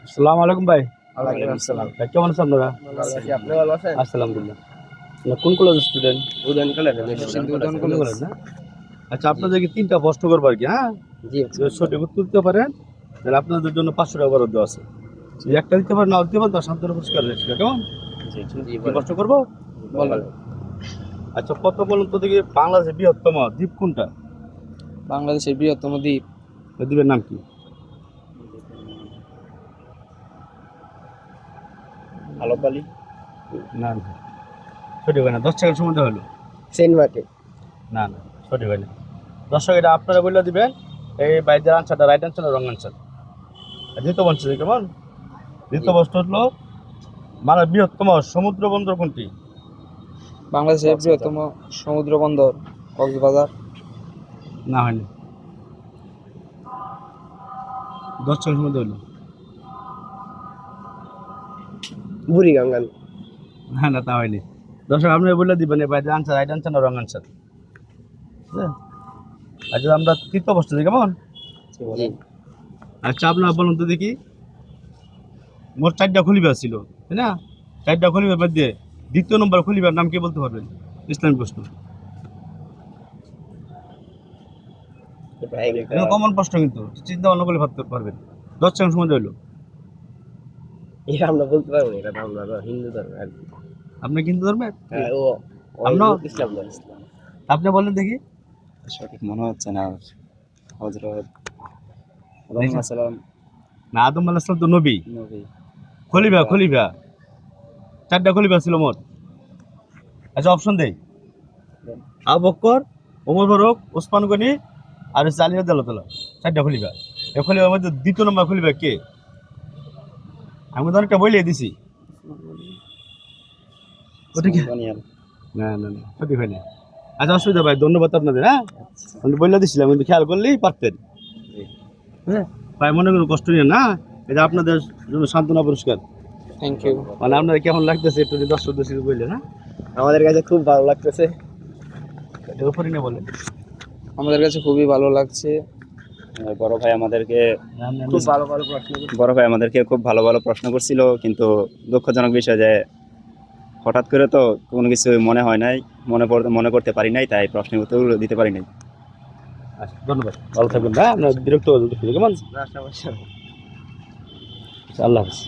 আসসালামু আলাইকুম ভাই। ওয়ালাইকুম আসসালাম। ভাই কেমন আছেন আপনারা? ভালো আছি, আপনি ভালো আছেন? আলহামদুলিল্লাহ। কোন কলেজের স্টুডেন্ট? উদয়ন কলেজ কলেজ না? আচ্ছা আপনাদেরকে 3টা প্রশ্ন করবো আর কি, হ্যাঁ? জি যদি সঠিক উত্তর দিতে পারেন তাহলে আপনাদের জন্য 500 টাকা বরাদ্দ আছে। যদি একটা দিতে পারেন নাও দিতে পারেন তার সান্ত্বনা পুরস্কার রয়েছে, কেমন? জি কি প্রশ্ন করবো? বলেন। আচ্ছা কত বলুন তো দেখি, বাংলাদেশের বৃহত্তম দ্বীপ কোনটা? বাংলাদেশের বৃহত্তম দ্বীপ ওই দ্বীপের নাম কি? আলোপালি, না না, সঠিক হয় না। 10 সেকেন্ড সময় দেওয়া হলো। সেন্ট মার্টিন। না না, সঠিক হয় না। দর্শক এটা আপনারা বলে দিবেন এই বাইদের আনসারটা রাইট আনসার না রং আনসার। দ্বিতীয় বলছে কেমন? দ্বিতীয় প্রশ্ন হলো মানে বৃহত্তম সমুদ্র বন্দর কোনটি? বাংলাদেশের বৃহত্তম সমুদ্র বন্দর কক্সবাজার। না হয়নি। 10 সেকেন্ড সময় হলো। বুড়িগঙ্গা। না না, তা হয়নি। দর্শক আপনি বলে দিবেন এই বাইদের আনসার রাইট আনসার না রং আনসার। আচ্ছা আমরা তৃতীয় প্রশ্ন দিই কেমন? আচ্ছা আপনার বলুন তো দেখি, মোট 4টা খলিফা ছিল, তাই না? 4টা খলিফার মধ্যে দ্বিতীয় নম্বর খলিফার নাম কি বলতে পারবেন? ইসলামী প্রশ্ন, কমন প্রশ্ন কিন্তু চিন্তা ভাবনা করলে ভাবতে পারবেন। 10 সেকেন্ড সময় হলো। এটা আমরা বলতে পারবো না, এটা তো আমরা হিন্দু ধর্ম আর কি। আপনি কিন্তু ধর্মের? হ্যাঁ, ও আমরা ইসলাম ধর্ম। আপনি বলেন দেখি। সঠিক মনে হচ্ছে না। হযরত আলাইহিস সালাম না, আদম আলাইহিস সালাম তো নবী। নবী। খলিফা খলিফা 4টা খলিফা ছিল মোট। আচ্ছা অপশন দেই, আবু বকর, ওমর ফারুক, ওসমান গনি আর হচ্ছে আলী রাদিয়াল্লাহু তাআলা। 4টা খলিফা। এই খলিফার মধ্যে দ্বিতীয় নম্বর খলিফা কে? আমি তো অনেকটা বইলে দিছি। ওটা কি? না না না, সঠিক হয় না। আচ্ছা অসুবিধা ভাই, ধন্যবাদ আপনাদের। হ্যাঁ, আমি বলে দিছিলাম কিন্তু খেয়াল করলেই পারতেন। হ্যাঁ ভাই, মনে কোনো কষ্ট নিয়ে না, এটা আপনাদের জন্য সান্ত্বনা পুরস্কার। Thank you. মানে আপনার কেমন লাগতেছে একটু যদি দর্শক বললে না? আমাদের কাছে খুব ভালো লাগতেছে। এর উপরে না বলেন। আমাদের কাছে খুবই ভালো লাগছে। বড় ভাই আমাদেরকে খুব ভালো ভালো প্রশ্ন। বড় ভাই আমাদেরকে খুব ভালো ভালো প্রশ্ন করছিল, কিন্তু দুঃখজনক বিষয় যে হঠাৎ করে তো কোনো কিছু মনে হয় নাই, মনে করতে পারি নাই, তাই প্রশ্নের উত্তর দিতে পারি নাই। আচ্ছা ধন্যবাদ, ভালো থাকবেন। হ্যাঁ, আপনার বিরক্ত কেমন? না সমস্যা নেই। আল্লাহ হাফিজ।